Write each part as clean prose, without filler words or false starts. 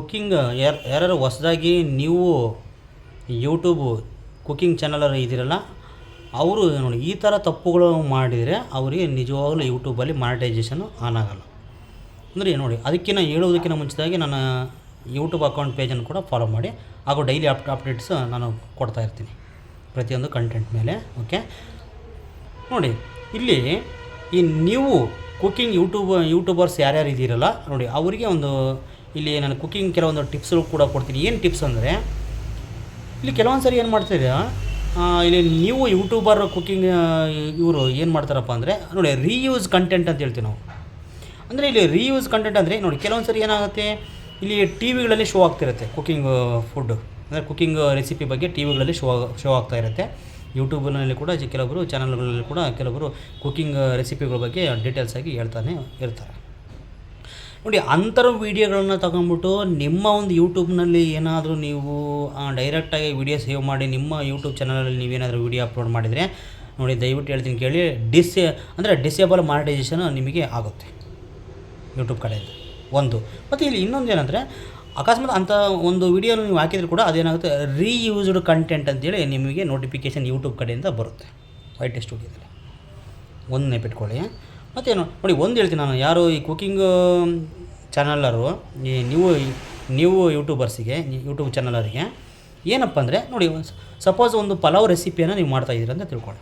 Cooking ಯಾರು ಹೊಸದಾಗಿ ನೀವು ಯೂಟ್ಯೂಬು ಕುಕ್ಕಿಂಗ್ ಚಾನಲರು ಇದ್ದೀರಲ್ಲ, ಅವರು ನೋಡಿ ಈ ಥರ ತಪ್ಪುಗಳು ಮಾಡಿದರೆ ಅವರಿಗೆ ನಿಜವಾಗಲೂ ಯೂಟ್ಯೂಬಲ್ಲಿ ಮಾನಿಟೈಸೇಷನ್ನು ಆನ್ ಆಗೋಲ್ಲ. ಅಂದರೆ ನೋಡಿ, ಅದಕ್ಕಿಂತ ಹೇಳೋದಕ್ಕಿಂತ ಮುಂಚಿತವಾಗಿ ನನ್ನ ಯೂಟ್ಯೂಬ್ ಅಕೌಂಟ್ ಪೇಜನ್ನು ಕೂಡ ಫಾಲೋ ಮಾಡಿ, ಹಾಗೂ ಡೈಲಿ ಅಪ್ಡೇಟ್ಸ್ ನಾನು ಕೊಡ್ತಾಯಿರ್ತೀನಿ ಪ್ರತಿಯೊಂದು ಕಂಟೆಂಟ್ ಮೇಲೆ. ಓಕೆ, ನೋಡಿ ಇಲ್ಲಿ ಈ ನೀವು ಕುಕ್ಕಿಂಗ್ ಯೂಟ್ಯೂಬರ್ಸ್ ಯಾರ್ಯಾರು ಇದ್ದೀರಲ್ಲ ನೋಡಿ, ಅವರಿಗೆ ಒಂದು ಇಲ್ಲಿ ನಾನು ಕುಕ್ಕಿಂಗ್ ಕೆಲವೊಂದು ಟಿಪ್ಸ್ಗಳು ಕೂಡ ಕೊಡ್ತೀನಿ. ಏನು ಟಿಪ್ಸ್ ಅಂದರೆ, ಇಲ್ಲಿ ಕೆಲವೊಂದು ಸರಿ ಏನು ಮಾಡ್ತಿದ್ದೀರಾ, ಇಲ್ಲಿ ನೀವು ಯೂಟ್ಯೂಬರ್ ಕುಕ್ಕಿಂಗ್ ಇವರು ಏನು ಮಾಡ್ತಾರಪ್ಪ ಅಂದರೆ ನೋಡಿ, ರೀಯೂಸ್ ಕಂಟೆಂಟ್ ಅಂತ ಹೇಳ್ತೀವಿ ನಾವು. ಅಂದರೆ ಇಲ್ಲಿ ರೀಯೂಸ್ ಕಂಟೆಂಟ್ ಅಂದರೆ ನೋಡಿ, ಕೆಲವೊಂದು ಸರಿ ಏನಾಗುತ್ತೆ, ಇಲ್ಲಿ ಟಿ ವಿಗಳಲ್ಲಿ ಶೋ ಆಗ್ತಿರುತ್ತೆ ಕುಕ್ಕಿಂಗ್ ಫುಡ್ಡು, ಅಂದರೆ ಕುಕ್ಕಿಂಗ್ ರೆಸಿಪಿ ಬಗ್ಗೆ ಟಿ ವಿಗಳಲ್ಲಿ ಶೋ ಆಗ್ತಾ ಇರುತ್ತೆ. ಯೂಟ್ಯೂಬ್ನಲ್ಲಿ ಕೂಡ ಕೆಲವರು ಚಾನಲ್ಗಳಲ್ಲಿ ಕೂಡ ಕೆಲವರು ಕುಕ್ಕಿಂಗ್ ರೆಸಿಪಿಗಳ ಬಗ್ಗೆ ಡೀಟೇಲ್ಸಾಗಿ ಹೇಳ್ತಾನೆ ಇರ್ತಾರೆ. ನೋಡಿ, ಅಂಥರ ವೀಡಿಯೋಗಳನ್ನು ತಗೊಂಡ್ಬಿಟ್ಟು ನಿಮ್ಮ ಒಂದು ಯೂಟ್ಯೂಬ್ನಲ್ಲಿ ಏನಾದರೂ ನೀವು ಡೈರೆಕ್ಟಾಗಿ ವೀಡಿಯೋ ಸೇವ್ ಮಾಡಿ ನಿಮ್ಮ ಯೂಟ್ಯೂಬ್ ಚಾನಲಲ್ಲಿ ನೀವೇನಾದರೂ ವೀಡಿಯೋ ಅಪ್ಲೋಡ್ ಮಾಡಿದರೆ ನೋಡಿ, ದಯವಿಟ್ಟು ಹೇಳ್ತೀನಿ ಕೇಳಿ, ಡಿಸೇಬಲ್ ಮಾನಿಟೈಸೇಷನ್ ನಿಮಗೆ ಆಗುತ್ತೆ ಯೂಟ್ಯೂಬ್ ಕಡೆಯಿಂದ ಒಂದು. ಮತ್ತು ಇಲ್ಲಿ ಇನ್ನೊಂದು ಏನಂದರೆ, ಅಕಸ್ಮಾತ್ ಅಂಥ ಒಂದು ವೀಡಿಯೋನ ನೀವು ಹಾಕಿದರೂ ಕೂಡ ಅದೇನಾಗುತ್ತೆ, ರೀಯೂಸ್ಡ್ ಕಂಟೆಂಟ್ ಅಂತೇಳಿ ನಿಮಗೆ ನೋಟಿಫಿಕೇಷನ್ ಯೂಟ್ಯೂಬ್ ಕಡೆಯಿಂದ ಬರುತ್ತೆ ವೈಟ್ ಸ್ಟುಡಿಯೋದಲ್ಲಿ. ಒಂದು ನೆಪಿಟ್ಕೊಳ್ಳಿ. ಮತ್ತೇನು ನೋಡಿ, ಒಂದು ಹೇಳ್ತೀನಿ ನಾನು, ಯಾರು ಈ ಕುಕ್ಕಿಂಗ್ ಚಾನಲರು ಈ ನೀವು ಯೂಟ್ಯೂಬರ್ಸಿಗೆ ಯೂಟ್ಯೂಬ್ ಚಾನಲರಿಗೆ ಏನಪ್ಪ ಅಂದರೆ ನೋಡಿ, ಸಪೋಸ್ ಒಂದು ಪಲಾವ್ ರೆಸಿಪಿಯನ್ನು ನೀವು ಮಾಡ್ತಾಯಿದ್ದೀರ ಅಂತ ತಿಳ್ಕೊಳ್ಳಿ.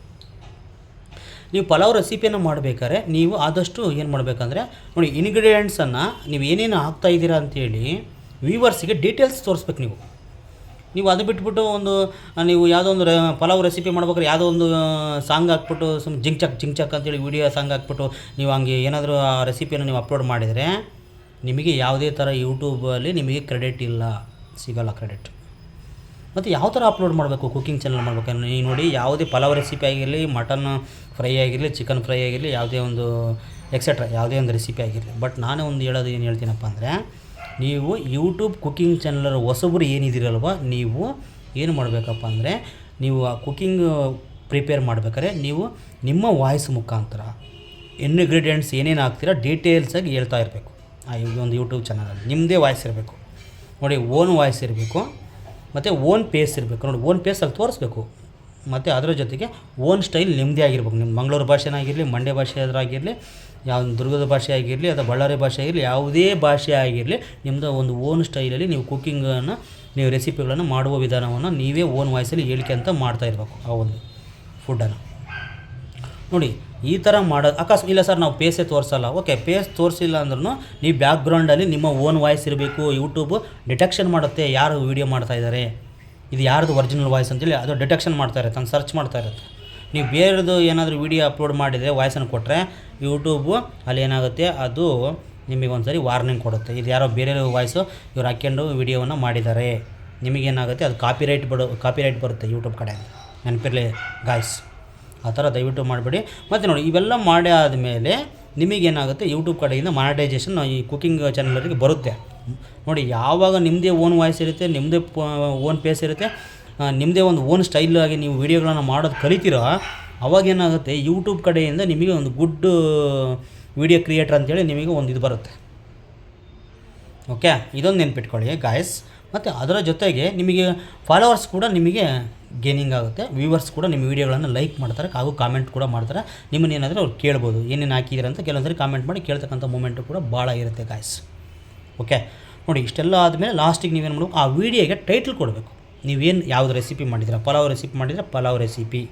ನೀವು ಪಲಾವ್ ರೆಸಿಪಿಯನ್ನು ಮಾಡಬೇಕಾದ್ರೆ ನೀವು ಆದಷ್ಟು ಏನು ಮಾಡಬೇಕಂದ್ರೆ ನೋಡಿ, ಇಂಗ್ರೀಡಿಯೆಂಟ್ಸನ್ನು ನೀವು ಏನೇನು ಹಾಕ್ತಾಯಿದ್ದೀರಾ ಅಂತೇಳಿ ವ್ಯೂವರ್ಸಿಗೆ ಡೀಟೇಲ್ಸ್ ತೋರಿಸ್ಬೇಕು. ನೀವು ಅದು ಬಿಟ್ಬಿಟ್ಟು ನೀವು ಯಾವುದೋ ಒಂದು ಪಲಾವ್ ರೆಸಿಪಿ ಮಾಡ್ಬೇಕಾದ್ರೆ ಯಾವುದೋ ಒಂದು ಸಾಂಗ್ ಹಾಕ್ಬಿಟ್ಟು ಜಿಂಗ್ ಚಕ್ ಅಂತೇಳಿ ವೀಡಿಯೋ ಸಾಂಗ್ ಹಾಕ್ಬಿಟ್ಟು ನೀವು ಹಂಗೆ ಏನಾದರೂ ಆ ರೆಸಿಪಿಯನ್ನು ನೀವು ಅಪ್ಲೋಡ್ ಮಾಡಿದರೆ ನಿಮಗೆ ಯಾವುದೇ ಥರ ಯೂಟ್ಯೂಬಲ್ಲಿ ನಿಮಗೆ ಕ್ರೆಡಿಟ್ ಸಿಗೋಲ್ಲ ಕ್ರೆಡಿಟ್. ಮತ್ತು ಯಾವ ಥರ ಅಪ್ಲೋಡ್ ಮಾಡಬೇಕು ಕುಕ್ಕಿಂಗ್ ಚಾನಲ್ ಮಾಡ್ಬೇಕಂದ್ರೆ, ನೀವು ನೋಡಿ, ಯಾವುದೇ ಪಲಾವ್ ರೆಸಿಪಿ ಆಗಿರಲಿ, ಮಟನ್ ಫ್ರೈ ಆಗಿರಲಿ, ಚಿಕನ್ ಫ್ರೈ ಆಗಿರಲಿ, ಯಾವುದೇ ಒಂದು ಎಕ್ಸೆಟ್ರಾ ಯಾವುದೇ ಒಂದು ರೆಸಿಪಿ ಆಗಿರಲಿ. ಬಟ್ ನಾನೇ ಒಂದು ಏನು ಹೇಳ್ತೀನಪ್ಪ ಅಂದರೆ, ನೀವು ಯೂಟ್ಯೂಬ್ ಕುಕ್ಕಿಂಗ್ ಚಾನಲರ್ ಹೊಸಬರು ಏನಿದ್ದೀರಲ್ವ, ನೀವು ಏನು ಮಾಡಬೇಕಪ್ಪ ಅಂದರೆ, ನೀವು ಆ ಕುಕ್ಕಿಂಗ್ ಪ್ರಿಪೇರ್ ಮಾಡಬೇಕಾದ್ರೆ ನೀವು ನಿಮ್ಮ ವಾಯ್ಸ್ ಮುಖಾಂತರ ಇಂಗ್ರೀಡಿಯೆಂಟ್ಸ್ ಏನೇನು ಹಾಕ್ತೀರಾ ಡೀಟೇಲ್ಸಾಗಿ ಹೇಳ್ತಾ ಇರಬೇಕು. ಈ ಒಂದು ಯೂಟ್ಯೂಬ್ ಚಾನಲಲ್ಲಿ ನಿಮ್ಮದೇ ವಾಯ್ಸ್ ಇರಬೇಕು ನೋಡಿ, ಓನ್ ವಾಯ್ಸ್ ಇರಬೇಕು, ಮತ್ತು ಓನ್ ಪೇಸ್ ಇರಬೇಕು ನೋಡಿ, ಓನ್ ಪೇಸಲ್ಲಿ ತೋರಿಸ್ಬೇಕು. ಮತ್ತು ಅದರ ಜೊತೆಗೆ ಓನ್ ಸ್ಟೈಲ್ ನಿಮ್ಮದೇ ಆಗಿರ್ಬೇಕು. ನಿಮ್ಮ ಮಂಗಳೂರು ಭಾಷೆನಾಗಿರಲಿ, ಮಂಡ್ಯ ಭಾಷೆ ಆಗಿರಲಿ, ಯಾವ ದುರ್ಗದ ಭಾಷೆ ಆಗಿರಲಿ, ಅಥವಾ ಬಳ್ಳಾರಿ ಭಾಷೆ ಆಗಿರಲಿ, ಯಾವುದೇ ಭಾಷೆ ಆಗಿರಲಿ, ನಿಮ್ಮದು ಒಂದು ಓನ್ ಸ್ಟೈಲಲ್ಲಿ ನೀವು ಕುಕ್ಕಿಂಗನ್ನು, ನೀವು ರೆಸಿಪಿಗಳನ್ನು ಮಾಡುವ ವಿಧಾನವನ್ನು ನೀವೇ ಓನ್ ವಾಯ್ಸಲ್ಲಿ ಹೇಳ್ಕೊಂತ ಮಾಡ್ತಾ ಇರಬೇಕು ಆ ಒಂದು ಫುಡ್ಡನ್ನು. ನೋಡಿ, ಈ ಥರ ಮಾಡೋದು ಇಲ್ಲ ಸರ್ ನಾವು ಪೇಸೇ ತೋರಿಸಲ್ಲ. ಓಕೆ, ಪೇಸ್ ತೋರಿಸಿಲ್ಲ ಅಂದ್ರೂ ನೀವು ಬ್ಯಾಕ್ಗ್ರೌಂಡಲ್ಲಿ ನಿಮ್ಮ ಓನ್ ವಾಯ್ಸ್ ಇರಬೇಕು. ಯೂಟ್ಯೂಬು ಡಿಟೆಕ್ಷನ್ ಮಾಡುತ್ತೆ ಯಾರು ವೀಡಿಯೋ ಮಾಡ್ತಾಯಿದ್ದಾರೆ, ಇದು ಯಾರ್ದು ಒರಿಜಿನಲ್ ವಾಯ್ಸ್ ಅಂತೇಳಿ ಅದು ಡಿಟೆಕ್ಷನ್ ಮಾಡ್ತಾ ಇರುತ್ತೆ, ನಾನು ಸರ್ಚ್ ಮಾಡ್ತಾ ಇರುತ್ತೆ. ನೀವು ಬೇರೆದು ಏನಾದರೂ ವೀಡಿಯೋ ಅಪ್ಲೋಡ್ ಮಾಡಿದರೆ ವಾಯ್ಸನ್ನು ಕೊಟ್ಟರೆ ಯೂಟ್ಯೂಬು ಅಲ್ಲಿ ಏನಾಗುತ್ತೆ, ಅದು ನಿಮಗೆ ಒಂದು ಸರಿ ವಾರ್ನಿಂಗ್ ಕೊಡುತ್ತೆ, ಇದು ಯಾರೋ ಬೇರೆ ವಾಯ್ಸು ಇವ್ರು ಹಾಕ್ಕೊಂಡು ವೀಡಿಯೋವನ್ನು ಮಾಡಿದ್ದಾರೆ. ನಿಮಗೇನಾಗುತ್ತೆ, ಅದು ಕಾಪಿರೈಟ್ ಬರುತ್ತೆ ಯೂಟ್ಯೂಬ್ ಕಡೆ, ನೆನಪಿರಲಿ ಗಾಯ್ಸ್. ಆ ಥರ ದಯವಿಟ್ಟು ಮಾಡಬೇಡಿ. ಮತ್ತು ನೋಡಿ, ಇವೆಲ್ಲ ಮಾಡಿ ಆದಮೇಲೆ ನಿಮಗೇನಾಗುತ್ತೆ, ಯೂಟ್ಯೂಬ್ ಕಡೆಯಿಂದ ಮಾನಿಟೈಸೇಷನ್ ಈ ಕುಕ್ಕಿಂಗ್ ಚಾನಲರಿಗೆ ಬರುತ್ತೆ. ನೋಡಿ, ಯಾವಾಗ ನಿಮ್ಮದೇ ಓನ್ ವಾಯ್ಸ್ ಇರುತ್ತೆ, ನಿಮ್ಮದೇ ಓನ್ ಪೇಸ್ ಇರುತ್ತೆ, ನಿಮ್ಮದೇ ಒಂದು ಓನ್ ಸ್ಟೈಲ್ ಆಗಿ ನೀವು ವೀಡಿಯೋಗಳನ್ನು ಮಾಡೋದು ಕಲಿತೀರೋ, ಅವಾಗೇನಾಗುತ್ತೆ, ಯೂಟ್ಯೂಬ್ ಕಡೆಯಿಂದ ನಿಮಗೆ ಒಂದು ಗುಡ್ ವೀಡಿಯೋ ಕ್ರಿಯೇಟರ್ ಅಂತೇಳಿ ನಿಮಗೆ ಒಂದು ಇದು ಬರುತ್ತೆ. ಓಕೆ, ಇದೊಂದು ನೆನ್ಪಿಟ್ಕೊಳ್ಳಿ ಗಾಯ್ಸ್. ಮತ್ತು ಅದರ ಜೊತೆಗೆ ನಿಮಗೆ ಫಾಲೋವರ್ಸ್ ಕೂಡ ನಿಮಗೆ ಗೇನಿಂಗ್ ಆಗುತ್ತೆ, ವ್ಯೂವರ್ಸ್ ಕೂಡ ನಿಮ್ಮ ವೀಡಿಯೋಗಳನ್ನು ಲೈಕ್ ಮಾಡ್ತಾರೆ, ಹಾಗೂ ಕಾಮೆಂಟ್ ಕೂಡ ಮಾಡ್ತಾರೆ. ನಿಮ್ಮನ್ನೇನಾದರೂ ಅವ್ರು ಕೇಳ್ಬೋದು ಏನೇನು ಹಾಕಿದ್ದೀರ ಅಂತ. ಕೆಲವೊಂದು ಸರಿ ಕಾಮೆಂಟ್ ಮಾಡಿ ಕೇಳ್ತಕ್ಕಂಥ ಮೂಮೆಂಟು ಕೂಡ ಭಾಳ ಇರುತ್ತೆ ಗಾಯ್ಸ್. ಓಕೆ, ನೋಡಿ, ಇಷ್ಟೆಲ್ಲ ಆದಮೇಲೆ ಲಾಸ್ಟಿಗೆ ನೀವೇನು ಮಾಡಬೇಕು, ಆ ವೀಡಿಯೋಗೆ ಟೈಟ್ಲ್ ಕೊಡಬೇಕು. ನೀವೇನು ಯಾವುದು ರೆಸಿಪಿ ಮಾಡಿದ್ದೀರಾ, ಪಲಾವ್ ರೆಸಿಪಿ ಮಾಡಿದರೆ ಪಲಾವ್ ರೆಸಿಪಿ,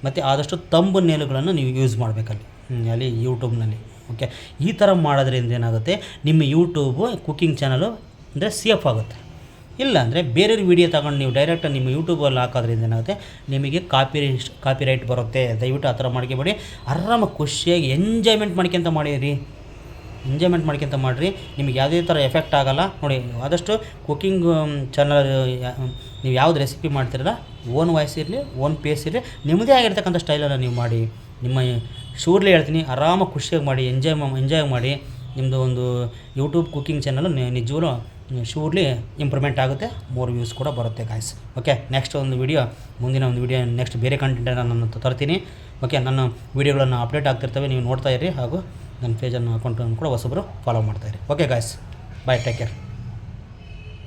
ಮತ್ತು ಆದಷ್ಟು ತಂಬನೇಲುಗಳನ್ನು ನೀವು ಯೂಸ್ ಮಾಡಬೇಕಲ್ಲಿ ಅಲ್ಲಿ ಯೂಟ್ಯೂಬ್ನಲ್ಲಿ. ಓಕೆ, ಈ ಥರ ಮಾಡೋದ್ರಿಂದ ಏನಾಗುತ್ತೆ, ನಿಮ್ಮ ಯೂಟ್ಯೂಬು ಕುಕ್ಕಿಂಗ್ ಚಾನಲು ಅಂದರೆ ಸೇಫ್ ಆಗುತ್ತೆ. ಇಲ್ಲ ಅಂದರೆ ಬೇರೆಯವ್ರ ವೀಡಿಯೋ ತಗೊಂಡು ನೀವು ಡೈರೆಕ್ಟಾಗಿ ನಿಮ್ಮ ಯೂಟ್ಯೂಬಲ್ಲಿ ಹಾಕೋದ್ರಿಂದ ಏನಾಗುತ್ತೆ, ನಿಮಗೆ ಕಾಪಿರೈಟ್ ಬರುತ್ತೆ. ದಯವಿಟ್ಟು ಆ ಥರ ಮಾಡ್ಕೊಬೇಡಿ. ಆರಾಮಾಗಿ ಖುಷಿಯಾಗಿ ಎಂಜಾಯ್ಮೆಂಟ್ ಮಾಡ್ಕೊಂತ ಮಾಡಿರಿ, ಮಾಡಿರಿ. ನಿಮಗೆ ಯಾವುದೇ ಥರ ಎಫೆಕ್ಟ್ ಆಗೋಲ್ಲ. ನೋಡಿ, ಆದಷ್ಟು ಕುಕ್ಕಿಂಗ್ ಚಾನಲ್ ನೀವು ಯಾವ್ದು ರೆಸಿಪಿ ಮಾಡ್ತಿರಲ್ಲ, ಓನ್ ವಾಯ್ಸ್ ಇರಲಿ, ಓನ್ ಪೇಸ್ ಇರಲಿ, ನಿಮ್ಮದೇ ಆಗಿರ್ತಕ್ಕಂಥ ಸ್ಟೈಲನ್ನು ನೀವು ಮಾಡಿ. ನಿಮ್ಮ ಶೂರ್ಲಿ ಹೇಳ್ತೀನಿ, ಆರಾಮಾಗಿ ಖುಷಿಯಾಗಿ ಮಾಡಿ, ಎಂಜಾಯ್ ಮಾಡಿ. ನಿಮ್ಮದು ಒಂದು ಯೂಟ್ಯೂಬ್ ಕುಕ್ಕಿಂಗ್ ಚಾನಲ್ ನಿಜವಾಗ್ಲೂ ಶೂರ್ಲಿ ಇಂಪ್ರೂವ್ಮೆಂಟ್ ಆಗುತ್ತೆ, ಮೋರ್ ವ್ಯೂಸ್ ಕೂಡ ಬರುತ್ತೆ ಗಾಯ್ಸ್. ಓಕೆ, ಮುಂದಿನ ಒಂದು ವಿಡಿಯೋ ನೆಕ್ಸ್ಟ್ ಬೇರೆ ಕಂಟೆಂಟನ್ನು ನಾನು ತರ್ತೀನಿ. ಓಕೆ, ನನ್ನ ವೀಡಿಯೋಗಳನ್ನು ಅಪ್ಡೇಟ್ ಆಗ್ತಿರ್ತವೆ, ನೀವು ನೋಡ್ತಾ ಇರಿ. ಹಾಗೂ ನನ್ನ ಪೇಜನ್ನು ಅಕೌಂಟನ್ನು ಕೂಡ ಹೊಸಬರು ಫಾಲೋ ಮಾಡ್ತಾಯಿರಿ. ಓಕೆ ಗಾಯ್ಸ್, ಬಾಯ್, ಟೇಕ್ ಕೇರ್.